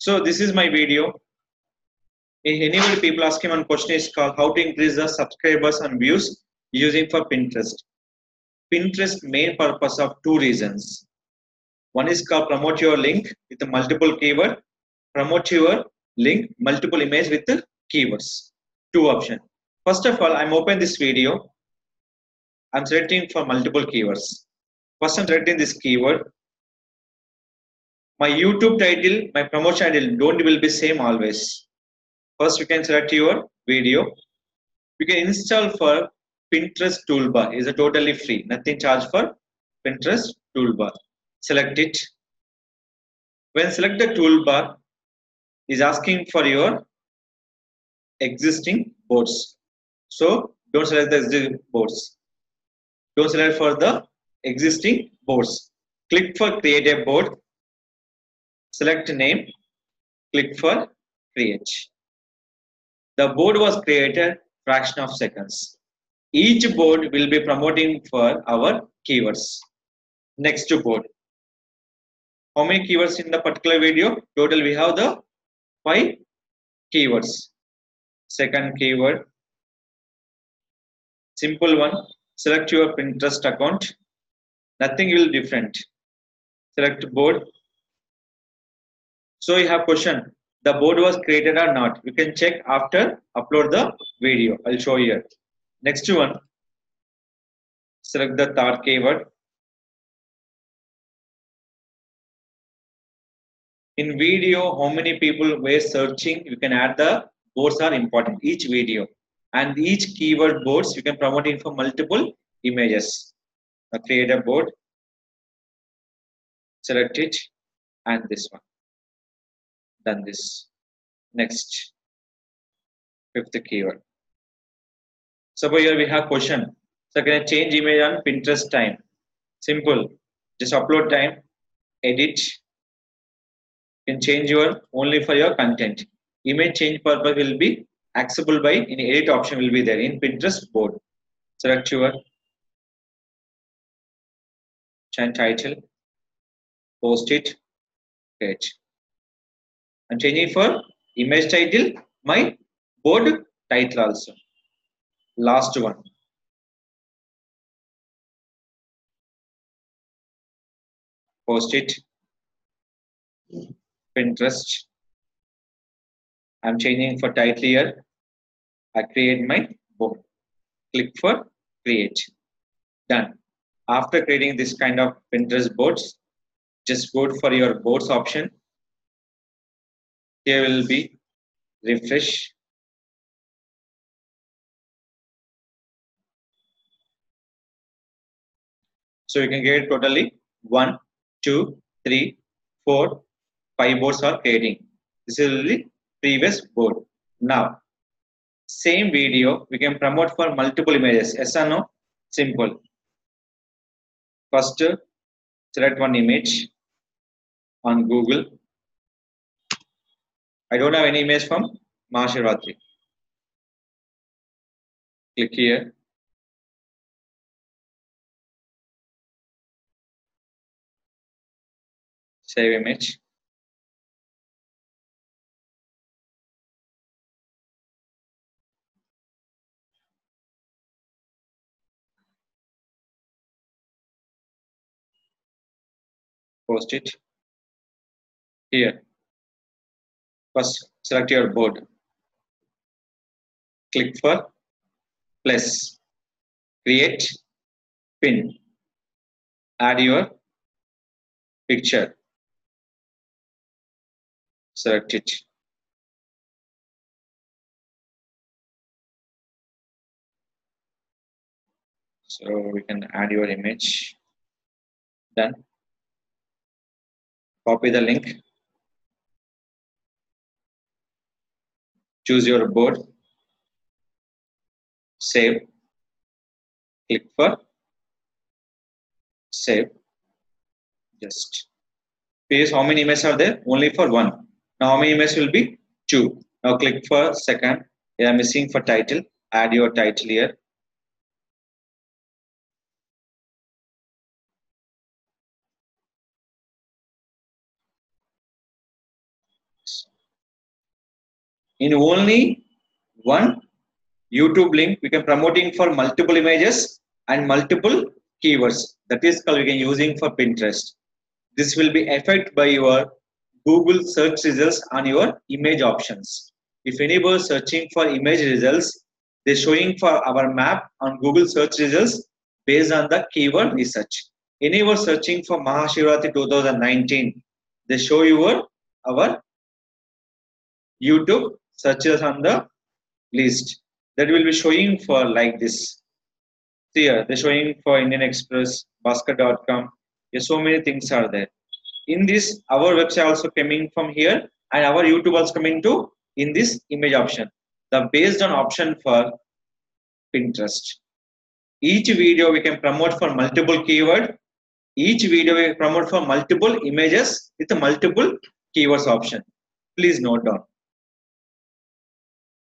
So this is my video. Anybody people asking one question is called how to increase the subscribers and views using for Pinterest. Pinterest main purpose of two reasons. One is called promote your link with a multiple keyword. Promote your link multiple image with the keywords. Two option. First of all, I'm open this video. I'm selecting for multiple keywords. First, I'm selecting this keyword. My YouTube title, my promotion title don't will be same always. First, you can select your video. You can install for Pinterest toolbar. Is a totally free. Nothing charge for Pinterest toolbar. Select it. When select the toolbar, is asking for your existing boards. So don't select the existing boards. Don't select for the existing boards. Click for create a board. Select name. Click for create. The board was created fraction of seconds. Each board will be promoting for our keywords. Next board. How many keywords in the particular video? Total we have the 5 keywords. Second keyword. Simple one. Select your Pinterest account. Nothing will different. Select board. So you have question. The board was created or not. You can check after upload the video. I'll show you. Next one. Select the third keyword. In video, how many people were searching? You can add the boards are important. Each video and each keyword boards you can promote it for multiple images. Now create a board. Select it and this one. Done this. Next. Fifth keyword. Suppose here we have question. So can I change image on Pinterest time? Simple. Just upload time. Edit. You can change your only for your content. Image change purpose will be accessible by in edit option will be there in Pinterest board. Select your title. Post it. Page. I'm changing for image title, my board title also. Last one. Post it. Pinterest. I'm changing for title here. I create my board. Click for create. Done. After creating this kind of Pinterest boards, just go for your boards option. Here will be refresh. So you can get totally 1, 2, 3, 4, 5 boards are creating. This is the previous board. Now, same video we can promote for multiple images. Yes or no? Simple. First, select one image on Google. I don't have any image from Mahashivratri. Click here. Save image. Post it. Here. First, select your board. Click for plus. Create. Pin. Add your picture. Select it. So we can add your image. Done. Copy the link. Choose your board. Save. Click for save. Just. Please, how many images are there? Only for one. Now how many images will be? 2. Now click for second. Yeah, missing for title. Add your title here. In only one YouTube link, we can promoting for multiple images and multiple keywords. That is called we can using for Pinterest. This will be affected by your Google search results on your image options. If anybody searching for image results, they're showing for our map on Google search results based on the keyword research. Anyone searching for Mahashivratri 2019, they show your our YouTube searches on the list. That will be showing for like this. See here, they're showing for Indian Express, Basket.com. Yes, so many things are there. In this, our website also coming from here, and our YouTube also coming to in this image option. The based on option for Pinterest. Each video we can promote for multiple keyword. Each video we promote for multiple images with multiple keywords option. Please note down.